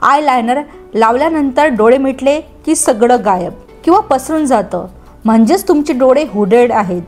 Eyeliner लावल्यानंतर डोळे मिटले की सगळं गायब किंवा पसरून जातं, म्हणजेच तुमचे डोळे हुडेड आहेत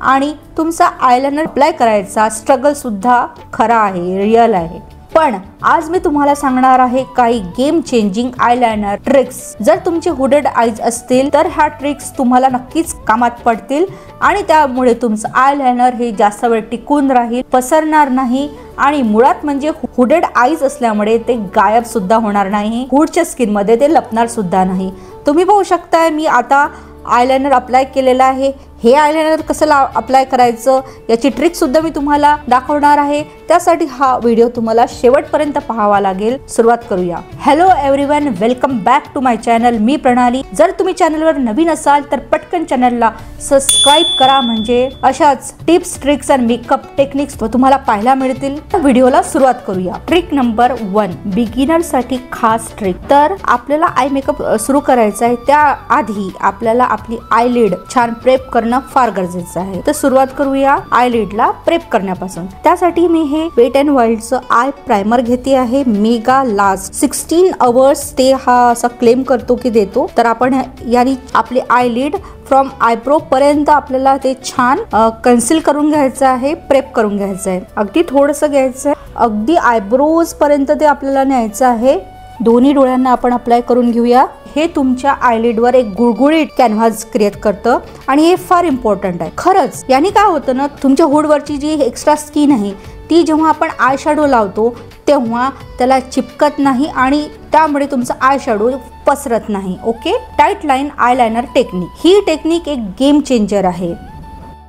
आणि तुमचा आयलाइनर अप्लाय करायचा स्ट्रगल सुद्धा खरा आहे, रिअल आहे। पण आज मी तुम्हाला सांगणार आहे काही गेम चेंजिंग आयलाइनर ट्रिक्स। जर तुमचे हुडेड आईज असतील तर ह्या ट्रिक्स तुम्हाला नक्कीच कामात पडतील आणि त्यामुळे तुमचं आयलाइनर हे जास्त वेळ टिकून राहील, पसरणार नाही आणि मुळात म्हणजे हुडेड आईज असल्यामुळे ते गायब सुद्धा होणार नाही, हुडच्या स्किन मध्ये ते लपणार सुद्धा नाही। तुम्ही पाहू शकताय मी आता आयलाइनर अप्लाय केलेला आहे। हे आयलाइनर कसं अप्लाय करायचं याची ट्रिक सुद्धा मी तुम्हाला दाखवणार आहे, त्यासाठी हा व्हिडिओ तुम्हाला शेवटपर्यंत पाहावा लागेल। सुरुवात करूया। Hello everyone, welcome back to my channel. मी प्रणाली। जर तुम्ही चॅनलवर नवीन असाल तर पटकन चॅनलला सबस्क्राइब करा, म्हणजे अशाच टिप्स, ट्रिक्स आणि मेकअप टेक्निक्स तुम्हाला पाहायला मिळतील। व्हिडिओला सुरुवात करूया। ट्रिक नंबर 1, बिगिनर साठी खास ट्रिक। तर आपल्याला आय मेकअप सुरू करायचा आहे त्याआधी आपल्याला आपली आयलिड छान प्रेप करणं फार गरजेचं आहे। तर सुरुवात करूया आयलिडला प्रेप करण्यापासून। त्यासाठी मी हे वेट अँड वाईल्डचं आय प्रायमर घेते आहे, मेगा लास्ट 16 आवर्स ते हा असा क्लेम करतो की देतो। तर आपण यानी आपली आयलिड फ्रॉम आयब्रो पर्यंत आपल्याला ते छान कन्सील करून घ्यायचं आहे, प्रेप करून घ्यायचं आहे। अगदी थोडंसं घ्यायचं आहे, अगदी आयब्रोज पर्यंत ते आपल्याला न्यायचं आहे। दोन्ही डोळ्यांना आपण अप्लाय करून घेऊया। हे तुमच्या आयलिडवर एक गुळगुळीत कॅनव्हास क्रिएट करतं आणि हे फार इम्पॉर्टंट आहे। खरंच याने काय होतं ना, तुमच्या हुडवरची जी एक्स्ट्रा स्किन आहे ती जेव्हा आपण आय शॅडो लावतो तेव्हा त्याला चिपकत नाही आणि त्यामुळे तुमचा आय शॅडो पसरत नाही। Okay, tight line eyeliner technique ही टेक्निक एक गेम चेंजर आहे,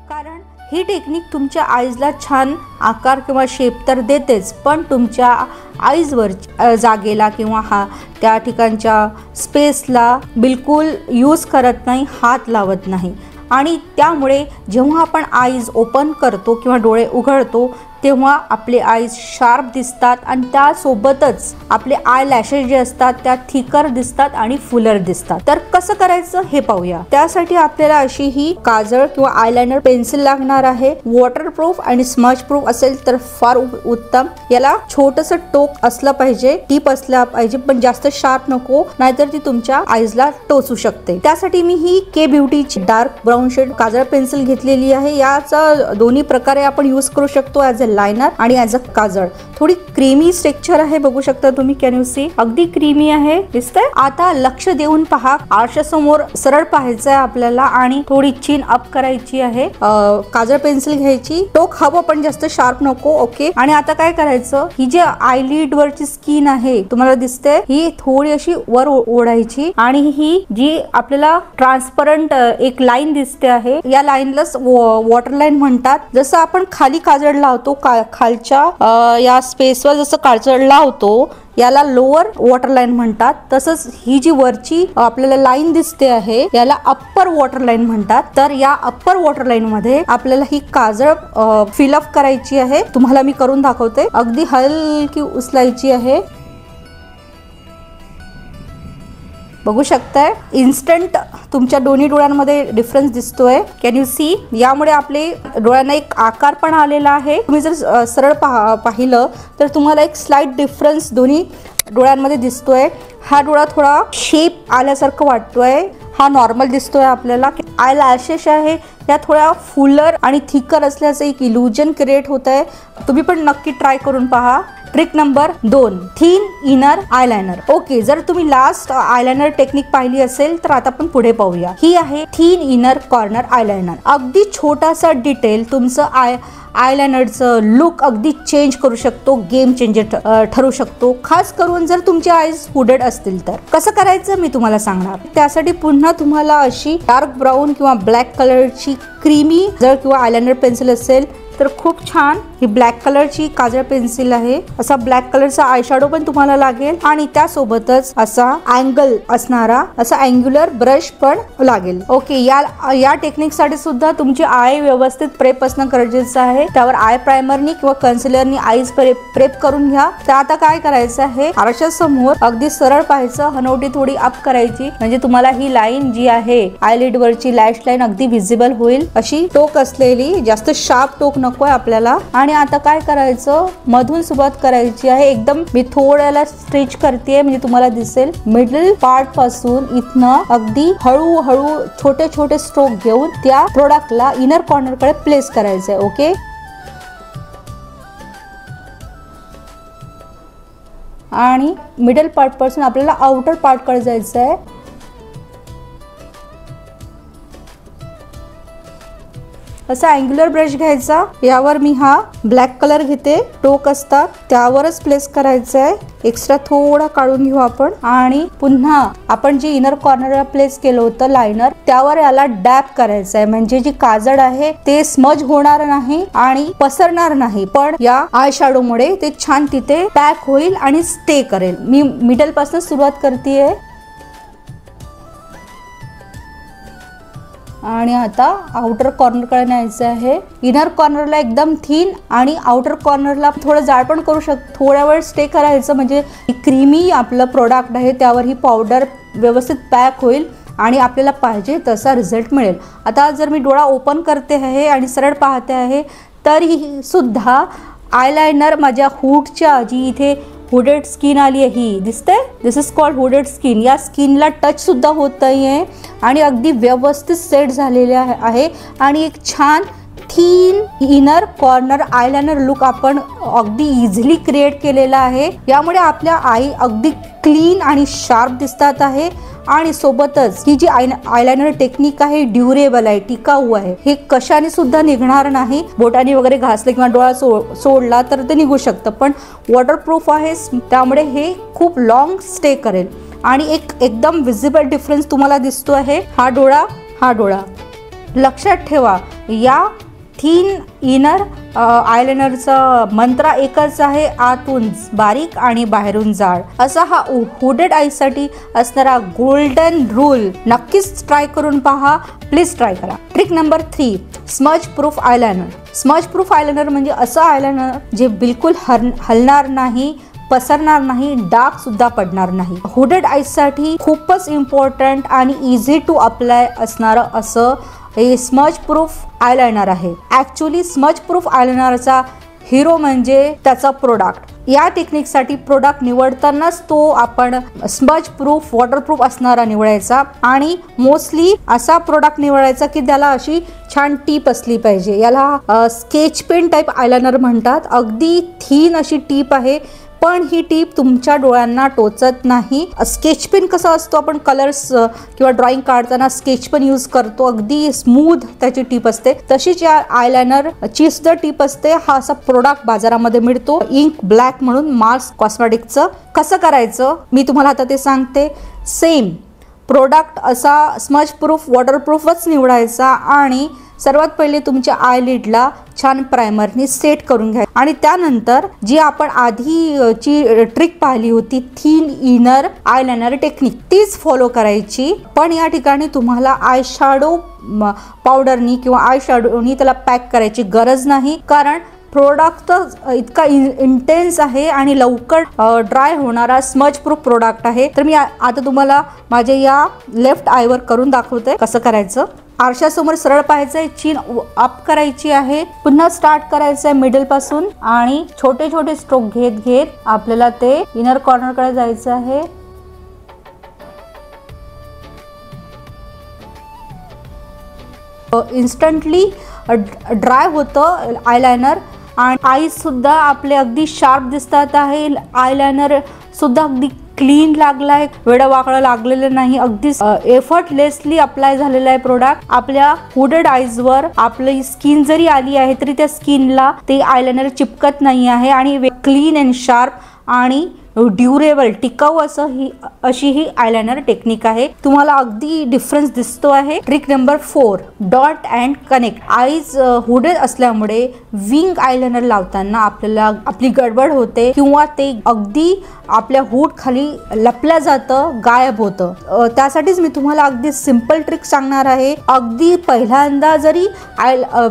कारण ही टेक्निक तुमच्या आईजला छान आकार किंवा शेप तर देतेच, पण तुमच्या आईजवर जागेला किंवा त्या ठिकाणच्या स्पेसला बिलकुल यूज करत नाही, हात लावत नाही आणि त्यामुळे जेव्हा आपण आईज ओपन करतो किंवा डोळे उघडतो तेव्हा आपले आईज शार्प दिसतात आणि त्यासोबतच आपले आय लॅशेस जे असतात त्या थिकर दिसतात आणि फुलर दिसतात। तर कसं करायचं हे पाहूया। त्यासाठी आपल्याला अशी ही काजळ किंवा आयलाइनर पेन्सिल लागणार आहे। वॉटरप्रूफ आणि स्मज प्रूफ असेल तर फार उत्तम। याला छोटंसं टोक असलं पाहिजे, टीप असला पाहिजे, पण जास्त शार्प नको, नाहीतर ती तुमच्या आईजला टोचू शकते। त्यासाठी मी ही के ब्युटीची डार्क ब्राऊन शेड काजळ पेन्सिल घेतलेली आहे। याचा दोन्ही प्रकारे आपण यूज करू शकतो, ॲज लाइनर आणि ॲज अ काजळ। थोडी क्रीमी स्ट्रक्चर आहे, बघू शकता तुम्ही, कॅन यू सी, अगदी क्रीमी आहे, दिसतंय। आता लक्ष देऊन पहा, आरशासमोर सरळ पाहायचं आहे आपल्याला आणि थोडी चीन अप करायची आहे। काजळ पेन्सिल घ्यायची, टोक हवं पण जास्त शार्प नको। ओके, आणि आता काय करायचं, ही जी आयलिड वरची स्किन आहे तुम्हाला दिसते, ही थोडी अशी वर ओढायची आणि ही जी आपल्याला ट्रान्सपरंट एक लाईन दिसते आहे, या लाईनलाच वॉटर लाईन म्हणतात। जसं आपण खाली काजळ लावतो खालच्या या स्पेसवर जसं काजळ लावतो याला लोअर वॉटर लाईन म्हणतात, तसंच ही जी वरची आपल्याला लाईन दिसते आहे याला अप्पर वॉटर लाईन म्हणतात। तर या अप्पर वॉटर लाईन मध्ये आपल्याला ही काजळ फिलअप करायची आहे। तुम्हाला मी करून दाखवते, अगदी हलकी उचलायची आहे, बघू शकताय। इन्स्टंट तुमच्या दोन्ही डोळ्यांमध्ये डिफरन्स दिसतोय, कॅन यू सी। यामुळे आपले डोळ्यांना एक आकार पण आलेला आहे। तुम्ही जर सरळ पाहिलं तर तुम्हाला एक स्लाइट डिफरन्स दोन्ही डोळ्यांमध्ये दिसतोय। हा डोळा थोडा शेप आल्यासारखं वाटतोय, हा नॉर्मल दिसतोय आपल्याला। आय लॅशेस आहे या थोड्या फुलर आणि थिकर असल्याचं एक इल्युजन क्रिएट होत आहे। तुम्ही पण नक्की ट्राय करून पहा। Trick number 2, thin inner eyeliner. Okay, जर तुम्ही लास्ट आयलाइनर टेक्निक पाहिली असेल तर आता आपण पुढे पाहूया। ही आहे थिन इनर कॉर्नर आयलाइनर। अगदी छोटासा डिटेल तुमचं आयलाइनरचं लुक अगदी चेंज करू शकतो, गेम चेंजर ठरू शकतो, खास करून जर तुमचे आईज हुडेड असतील तर। कसं करायचं मी तुम्हाला सांगणार। त्यासाठी पुन्हा तुम्हाला अशी डार्क ब्राऊन किंवा ब्लॅक कलरची क्रीमी जर किंवा आयलाइनर पेन्सिल असेल तर खूप छान ही ब्लॅक कलरची काजळ पेन्सिल आहे। असा ब्लॅक कलरचा आय शॅडो पण तुम्हाला लागेल आणि त्यासोबतच असा अँगल असणारा असा अँग्युलर ब्रश पण लागेल। ओके, या टेक्निक साठी सुद्धा तुमची आय व्यवस्थित प्रेप असणं गरजेचं आहे। त्यावर आय प्रायमरनी किंवा कन्सिलरनी आईज प्रेप करून घ्या। तर आता काय करायचं आहे, आरशासमोर अगदी सरळ पाहायचं, हनवटी थोडी अप करायची, म्हणजे तुम्हाला ही लाईन जी आहे आयलिड वरची लॅश लाईन अगदी विजिबल होईल। अशी टोक असलेली, जास्त शार्प टोक नकोय आपल्याला, आणि आता काय करायचं, मधून सुरुवात करायची आहे. एकदम मी थोड्याला स्ट्रेच करते म्हणजे तुम्हाला दिसेल. मिडल पार्ट पासून इथनं अगदी हळूहळू छोटे छोटे स्ट्रोक घेऊन त्या प्रोडक्टला इनर कॉर्नर कडे प्लेस करायचं आहे. ओके, आणि मिडल पार्ट पासून आपल्याला आउटर पार्ट कडे जायचं आहे. असा अँग्युलर ब्रश घ्यायचा. यावर मी हा ब्लॅक कलर घेते, टोक असतात त्यावरच प्लेस करायचं आहे. एक्स्ट्रा थोडा काढून घेऊ आपण आणि पुन्हा आपण जे इनर कॉर्नरला प्लेस केलं होतं लायनर, त्यावर याला डॅप करायचं आहे. म्हणजे जी काजळ आहे ते स्मज होणार नाही आणि पसरणार नाही, पण या आय शॅडो मुळे ते छान तिथे पॅक होईल आणि स्टे करेल. मी मिडल पासून सुरुवात करतेय आणि आता आउटर कॉर्नर कडे न्यायचं आहे. इनर कॉर्नरला एकदम थिन आणि आउटर कॉर्नरला थोडं जाड पण करू शकतो. थोड्या वेळ स्टे करायचं म्हणजे क्रीमी आपलं प्रोडक्ट आहे त्यावर ही पावडर व्यवस्थित पॅक होईल आणि आपल्याला पाहिजे तसा रिझल्ट मिळेल. आता जर मी डोळा ओपन करते आहे आणि सरळ पाहते आहे तरी सुद्धा आयलाइनर माझ्या हूडच्या जी इथे हुडेड स्किन आली आहे ही दिसते, दिस इज कॉल्ड हुडेड स्किन. या स्किनला टच सुद्धा होत नाहीये आणि अगदी व्यवस्थित सेट झालेले आहे आणि एक छान thin inner corner eyeliner look आपण अगदी इझिली क्रिएट केलेला आहे. यामुळे आपल्या आई अगदी क्लीन आणि शार्प दिसतात आहे आणि सोबतच ही जी आयलाइनर टेक्निक आहे ड्युरेबल आहे, टिकाऊ आहे. हे कशाने सुद्धा निघणार नाही. बोटाने वगैरे घासले किंवा डोळा सोडला तर ते निघू शकतं, पण वॉटरप्रूफ आहे त्यामुळे हे खूप लॉंग स्टे करेल आणि एकदम विजिबल डिफरन्स तुम्हाला दिसतो आहे. हा डोळा लक्षात ठेवा, या थीन इनर आयलाइनरचा मंत्र एकच आहे, आतून बारीक आणि बाहेरून जाड. असा हा हुडेड आईसाठी असणारा गोल्डन रूल नक्कीच ट्राय करून पहा. प्लीज ट्राय करा. Trick number 3, smudge proof eyeliner. Smudge proof eyeliner म्हणजे असं आयलाइनर जे बिलकुल हलणार नाही, पसरणार नाही, डार्क सुद्धा पडणार नाही. हुडेड आईज साठी खूपच इम्पॉर्टंट आणि इझी टू अप्लाय असणारं असं हे स्मज प्रूफ आयलाइनर आहे. ऍक्च्युली स्मज प्रूफ आयलाइनरचा हिरो म्हणजे त्याचा प्रोडक्ट. या टेक्निकसाठी प्रोडक्ट निवडतानाच तो आपण स्मज प्रूफ वॉटरप्रूफ असणारा निवडायचा आणि मोस्टली असा प्रोडक्ट निवडायचा की त्याला अशी छान टीप असली पाहिजे. याला स्केच पेन टाईप आयलाइनर म्हणतात. अगदी थीन अशी टीप आहे, पण ही टीप तुमच्या डोळ्यांना टोचत नाही. स्केच पेन कसा असतो, आपण कलर्स किंवा ड्रॉइंग काढताना स्केच पेन यूज करतो, अगदी स्मूथ त्याची टीप असते, तशीच या आयलाइनर ची सुद्धा टीप असते. हा असा प्रोडक्ट बाजारामध्ये मिळतो इंक ब्लॅक म्हणून, मार्स कॉस्मेटिकचं. कसं करायचं मी तुम्हाला आता ते सांगते. सेम प्रोडक्ट असा स्मज प्रूफ वॉटरप्रूफच निवडायचा आणि सर्वात पहिले तुमच्या आयलिडला छान प्रायमरनी सेट करून घ्या आणि त्यानंतर जी आपण आधीची ट्रिक पाहिली होती थीन इनर आयलाइनर टेक्निक तीच फॉलो करायची. पण या ठिकाणी तुम्हाला आय शॅडो पावडरनी किंवा आय शॅडोनी त्याला पॅक करायची गरज नाही, कारण प्रोडक्ट इतका इंटेन्स आहे आणि लवकर ड्राय होणारा स्मज प्रूफ प्रोडक्ट आहे. तर मी आता तुम्हाला माझ्या या लेफ्ट आयवर करून दाखवते कसं करायचं. आरशासमोर सरळ पाहायचंय, चीन अप करायची आहे, पुन्हा स्टार्ट करायचंय मिडल पासून आणि छोटे छोटे स्ट्रोक घेत घेत आपल्याला ते इनर कॉर्नर कडे जायचं आहे. इन्स्टंटली ड्राय होतं आयलाइनर आणि आईज सुद्धा आपले अगदी शार्प दिसतात आहे. आयलाइनर सुद्धा अगदी क्लीन लागलाय, वेडवाकडं लागलेलं नाही, अगदी एफर्टलेसली अप्लाय झालेला आहे प्रोडक्ट. आपल्या हुडेड आईज वर आपली स्किन जरी आली आहे तरी त्या स्किनला ते आयलाइनर चिपकत नाही आहे आणि क्लीन अँड शार्प आणि ड्युरेबल टिकाऊ अशी ही आयलाइनर टेक्निक आहे. तुम्हाला अगदी डिफरन्स दिसतो आहे. Trick number 4, dot and connect. Eyes hooded असल्यामुळे विंग आयलाइनर लावताना आपल्याला आपली गडबड होते किंवा ते अगदी आपल्या हूड खाली लपल्या जातं, गायब होतं. त्यासाठीच मी तुम्हाला अगदी सिंपल ट्रिक सांगणार आहे. अगदी पहिल्यांदा जरी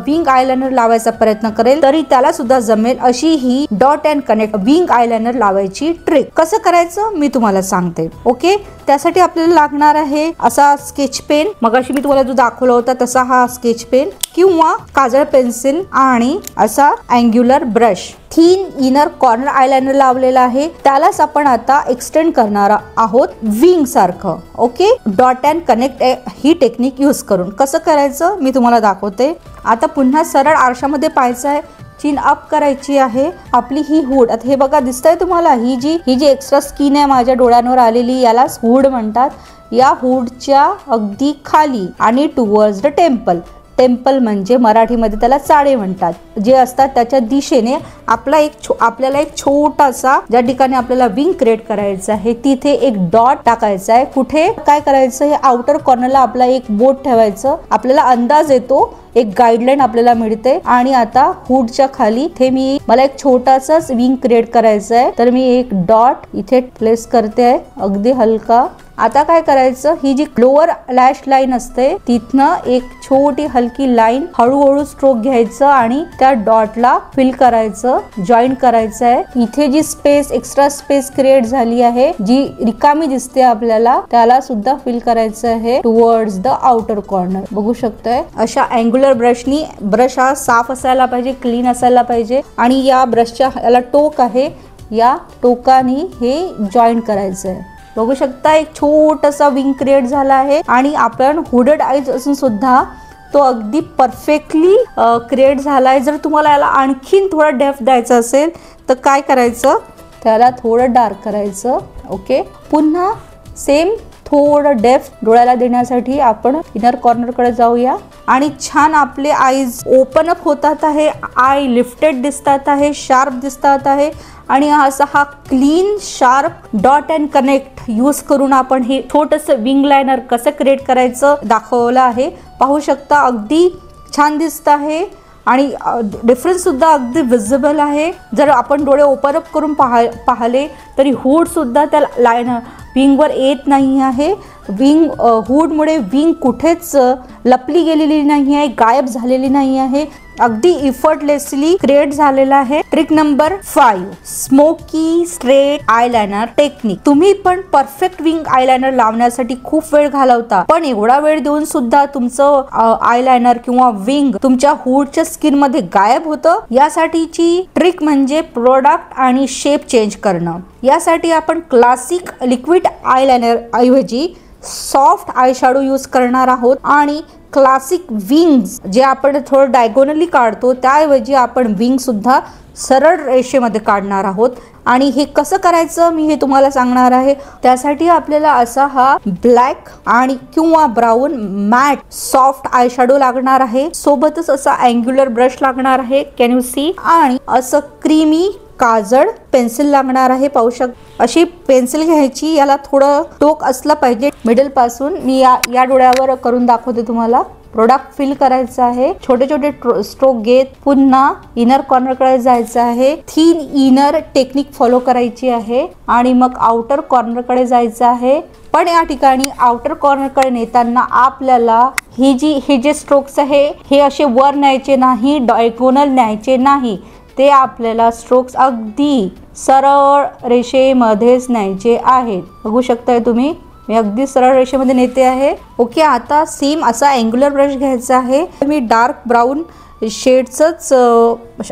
विंग आयलाइनर लावायचा प्रयत्न करेल तरी त्याला सुद्धा जमेल अशी ही dot and connect wing eyeliner लावायची ट्रिक. ट्रिक कसं करायचं मी तुम्हाला सांगते. ओके, त्यासाठी आपल्याला लागणार आहे असा स्केच पेन, मगाशी मी तुम्हाला जो दाखवला होता तसा हा स्केच पेन किंवा काजळ पेन्सिल आणि असा angular brush. Thin inner corner eyeliner लावलेला आहे, त्यालाच आपण आता एक्सटेंड करणार आहोत विंग सारखं. Okay, dot and connect he technique use करून कसं करायचं मी तुम्हाला दाखवते. आता पुन्हा सरळ आरशामध्ये पाहायचं आहे, चिन अप करायची आहे आपली ही हुड. आता हे बघा दिसतंय तुम्हाला, ही जी एक्स्ट्रा स्किन आहे माझ्या डोळ्यांवर आलेली यालाच हुड म्हणतात. या हुडच्या अगदी खाली आणि टुवर्ड्स द टेम्पल, टेम्पल म्हणजे मराठीमध्ये त्याला चाळे म्हणतात, जे असतात त्याच्या दिशेने आपल्याला एक छोटासा, ज्या ठिकाणी आपल्याला विंग क्रिएट करायचं आहे तिथे एक डॉट टाकायचा आहे. कुठे काय करायचं, हे आउटर कॉर्नरला आपला एक बोट ठेवायचं. आपल्याला अंदाज येतो, एक गाईडलाईन आपल्याला मिळते. आणि आता हुडच्या खाली इथे मला एक छोटासाच विंग क्रिएट करायचं आहे, तर मी एक डॉट इथे प्लेस करते आहे अगदी हलका. आता काय करायचं, ही जी लोअर लॅश लाईन असते तिथनं एक छोटी हलकी लाईन हळूहळू स्ट्रोक घ्यायचं आणि त्या डॉटला फिल करायचं, जॉईन करायचं आहे. इथे जी स्पेस, एक्स्ट्रा स्पेस क्रिएट झाली आहे, जी रिकामी दिसते आपल्याला, त्याला सुद्धा फिल करायचं आहे टुवर्ड्स द आउटर कॉर्नर. बघू शकताय अशा अँग्युलर ब्रशनी, ब्रश हा साफ असायला पाहिजे, क्लीन असायला पाहिजे. आणि या ब्रशच्या याला टोक आहे, या टोकानी हे जॉईन करायचं आहे. बघू शकता एक छोटासा विंग क्रिएट झाला आहे. आणि आपण हुडेड आईज असून सुद्धा तो अगदी परफेक्टली क्रिएट झाला आहे. जर तुम्हाला याला आणखीन थोडा डेप्थ द्यायचा असेल तर काय करायचं, त्याला थोडं डार्क करायचं. ओके, पुन्हा सेम थोडं डेप्थ डोळ्याला देण्यासाठी आपण इनर कॉर्नर कडे जाऊया. आणि छान आपले आईज ओपन अप होतात आहे, आय लिफ्टेड दिसतात आहे, शार्प दिसतात आहे. आणि असा हा clean sharp dot and connect use करून आपण हे छोटंसं विंग लायनर कसं क्रिएट करायचं दाखवलं आहे. पाहू शकता अगदी छान दिसत आहे आणि डिफरन्स सुद्धा अगदी विजिबल आहे. जर आपण डोळे ओपन अप करून पाहिले तरी हुड सुद्धा त्या लाईन विंगवर येत नाही आहे. विंग हुडमुळे विंग कुठेच लपली गेलेली नाही आहे, गायब झालेली नाही आहे, अगदी इफर्टलेसली क्रिएट झालेला आहे. Trick number 5, smoky straight eyeliner technique. तुम्ही पण परफेक्ट विंग आयलाइनर लावण्यासाठी खूप वेळ घालवता, पण एवढा वेळ देऊन सुद्धा तुमचं आयलाइनर किंवा विंग तुमच्या हुडच्या स्किन मध्ये गायब होतं. यासाठीची ट्रिक म्हणजे प्रोडक्ट आणि शेप चेंज करणं. यासाठी आपण क्लासिक लिक्विड आयलाइनर ऐवजी सॉफ्ट आय शॅडो यूज करणार आहोत. आणि क्लासिक विंग्स जे आपण थोडं डायगोनली काढतो त्याऐवजी आपण विंग सुद्धा सरळ रेषेमध्ये काढणार आहोत. आणि हे कसं करायचं मी हे तुम्हाला सांगणार आहे. त्यासाठी आपल्याला असा हा ब्लॅक आणि किंवा brown matte soft eye shadow लागणार आहे, सोबतच असा अँग्युलर ब्रश लागणार आहे, कॅन यू सी. आणि असं क्रीमी काजळ पेन्सिल लागणार आहे. पाहू शकता अशी पेन्सिल घ्यायची, याला थोडं टोक असलं पाहिजे मिडल पासून. मी या डोळ्यावर करून दाखवते तुम्हाला. प्रोडक्ट फिल करायचं आहे, छोटे छोटे स्ट्रोक घेत पुन्हा इनर कॉर्नर कडे जायचं आहे. थिन इनर टेक्निक फॉलो करायची आहे आणि मग आउटर कॉर्नर कडे जायचं आहे. पण या ठिकाणी आउटर कॉर्नर कडे नेताना आपल्याला हे जे स्ट्रोक्स आहे हे असे वर न्यायचे नाही, डायगोनल न्यायचे नाही. ते आपल्याला स्ट्रोक्स अगदी सरळ रेषेमध्येच न्यायचे आहेत. बघू शकताय तुम्ही, मी अगदी सरळ रेषेमध्ये नेते आहे. ओके, आता सेम असा अँग्युलर ब्रश घ्यायचा आहे. मी डार्क ब्राऊन शेडचंच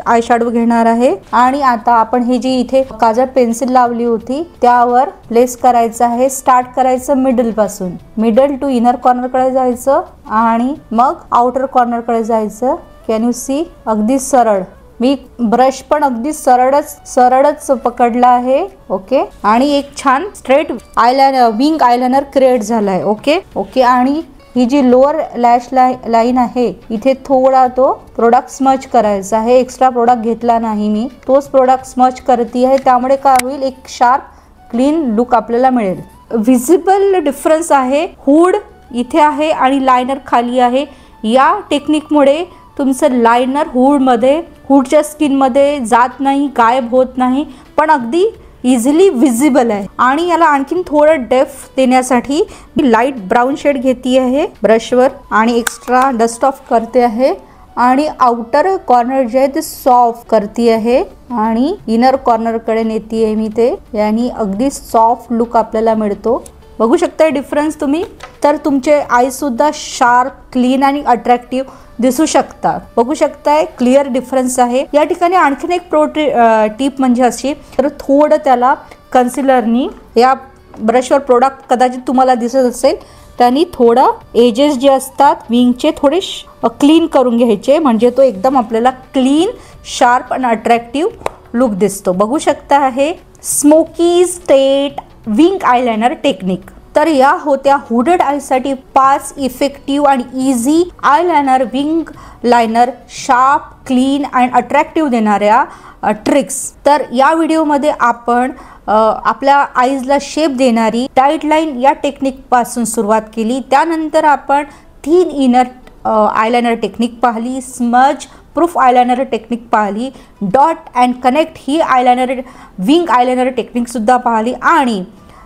आय शॅडो घेणार आहे. आणि आता आपण ही जी इथे काजळ पेन्सिल लावली होती त्यावर प्लेस करायचं आहे. स्टार्ट करायचं मिडल पासून, मिडल टू इनर कॉर्नर कडे जायचं आणि मग आउटर कॉर्नर कडे जायचं. कॅन यू सी, अगदी सरळ. मी ब्रश पण अगदी सरळच पकडला आहे. ओके, आणि एक छान straight eyeliner wing eyeliner create झालाय. ओके, आणि ही जी लोअर लॅश लाईन आहे इथे थोडा तो प्रोडक्ट स्मच करायचा आहे. एक्स्ट्रा प्रोडक्ट घेतला नाही मी, तोच प्रोडक्ट स्मच करते आहे. त्यामुळे काय होईल, एक शार्प क्लीन लुक आपल्याला मिळेल. व्हिजिबल डिफरन्स आहे, हुड इथे आहे आणि लायनर खाली आहे. या टेक्निकमुळे तुमचं लायनर हुडच्या स्किनमध्ये जात नाही, गायब होत नाही, पण अगदी इझिली विजिबल आहे. आणि याला आणखीन थोडं डेप्थ देण्यासाठी मी लाईट ब्राऊन शेड घेते आहे ब्रशवर आणि एक्स्ट्रा डस्ट ऑफ करते आहे. आणि आउटर कॉर्नर जे आहे ते सॉफ्ट करती आहे आणि इनर कॉर्नर कडे नेती आहे मी ते, यानी अगदी सॉफ्ट लुक आपल्याला मिळतो। बघू शकताय डिफरन्स तुम्ही। तर तुमचे आईज सुद्धा शार्प, क्लीन आणि अट्रॅक्टिव्ह दिसू शकतात। बघू शकताय क्लिअर डिफरन्स आहे। या ठिकाणी आणखीन एक प्रो टिप म्हणजे अशी, तर थोडं त्याला कन्सिलरनी या ब्रशवर प्रोडक्ट कदाचित तुम्हाला दिसत असेल त्यांनी थोडं एजेस जे असतात विंगचे थोडे क्लीन करून घ्यायचे, म्हणजे तो एकदम आपल्याला क्लीन, शार्प आणि अट्रॅक्टिव्ह लुक दिसतो। बघू शकता आहे smoky state wing eyeliner technique. तर या होत्या हुडेड आयसाठी 5 इफेक्टिव्ह आणि easy eyeliner wing liner sharp, clean आणि अट्रॅक्टिव्ह देणाऱ्या ट्रिक्स। तर या व्हिडिओमध्ये आपण आपल्या आईजला शेप देणारी टाइट लाइन या टेक्निक पासून सुरुवात केली। त्यानंतर आपण थिन इनर आयलाइनर टेक्निक पाहिली, स्मज प्रूफ आयलाइनर टेक्निक पाहिली, dot and connect he eyeliner wing eyeliner technique सुद्धा पाहिली आणि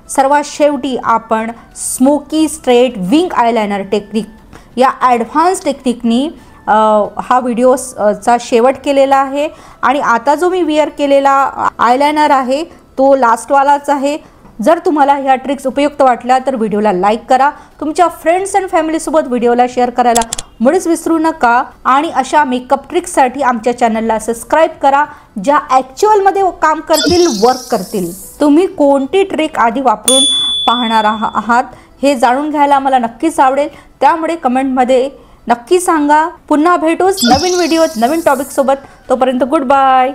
सर्वात शेवटी आपण smoky straight wing eyeliner technique या ॲडव्हान्स टेक्निकनी हा व्हिडिओचा शेवट केलेला आहे। आणि आता जो मी वेअर केलेला आयलाइनर आहे तो लास्टवालाच आहे। जर तुम्हाला ह्या ट्रिक्स उपयुक्त वाटल्या तर व्हिडिओला लाईक करा, तुमच्या फ्रेंड्स अँड फॅमिलीसोबत व्हिडिओला शेअर करायला मुळीच विसरू नका आणि अशा मेकअप ट्रिक्ससाठी आमच्या चॅनलला सबस्क्राईब करा ज्या ॲक्च्युअलमध्ये काम करतील, वर्क करतील। तुम्ही कोणती ट्रिक आधी वापरून पाहणार आहात हे जाणून घ्यायला मला नक्कीच आवडेल, त्यामुळे कमेंटमध्ये नक्की सांगा। पुन्हा भेटूच नवीन व्हिडिओत नवीन टॉपिक सोबत, तोपर्यंत गुड बाय।